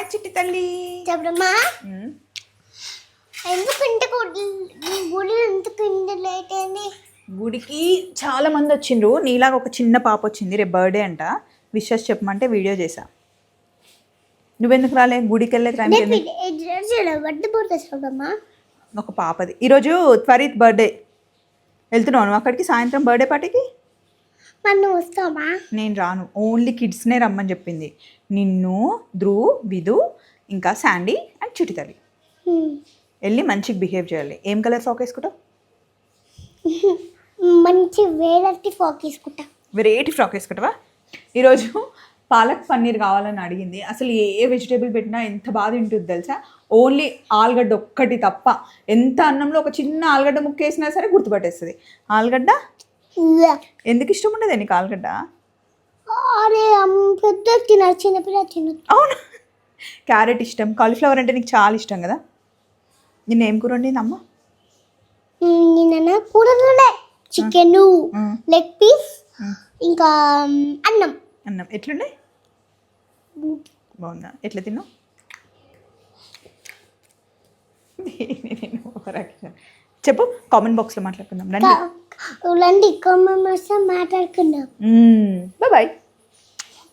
Hi చిట్టి తల్లి. చెప్పమ్మా ఎందుకు గుడి ఎందుకు లేట్ అయింది? గుడికి చాలా మంది వచ్చిండ్రు. నీలాగా ఒక చిన్న పాప వచ్చింది, రేపు బర్త్డే అంట. విషెస్ చెప్పమంటే వీడియో చేసా. నువ్వెందుకు రాలే? గుడికి వెళ్ళే టైం ఒక పాపది ఈరోజు త్వరిత్ బర్త్డే. వెళ్తున్నావు నువ్వు అక్కడికి సాయంత్రం బర్త్డే పార్టీకి? మనం వస్తామా? నేను రాను, ఓన్లీ కిడ్స్నే రమ్మని చెప్పింది. నిన్ను, ధ్రువ్, విధు, ఇంకా శాండీ అండ్ చిట్టి తల్లి వెళ్ళి మంచిగా బిహేవ్ చేయాలి. ఏం కలర్ ఫ్రాక్ వేసుకుంటావు? మంచి వెరైటీ ఫ్రాక్ వేసుకుంటా. వెరైటీ ఫ్రాక్ వేసుకుంటావా? ఈరోజు పాలక్ పన్నీర్ కావాలని అడిగింది. అసలు ఏ వెజిటేబుల్ పెట్టినా ఎంత బాగా తింటుంది తెలుసా. ఓన్లీ ఆలుగడ్డ ఒక్కటి తప్ప. ఎంత అన్నంలో ఒక చిన్న ఆలుగడ్డ ముక్క వేసినా సరే గుర్తుపట్టేస్తుంది. ఆలుగడ్డ ఎందుకు ఇష్టం ఉండదు నీకు ఆలుగడ్డ? అరే పెద్ద తినరు, చిన్నపిల్ల తినరు. అవును, క్యారెట్ ఇష్టం, కాలీఫ్లవర్ అంటే నీకు చాలా ఇష్టం కదా. నిన్న ఏం కూర వండింది అమ్మ? నిన్న కూరలు చికెన్, లెగ్ పీస్, ఇంకా అన్నం. అన్నం ఎట్లుండే? బాగుందా? ఎట్లా తిన్నావు? చెప్పు, కామెంట్ బాక్స్లో మాట్లాడుకుందాం. రండి కామెంట్ బాక్స్లో మాట్లాడుకుందాం. Bye bye.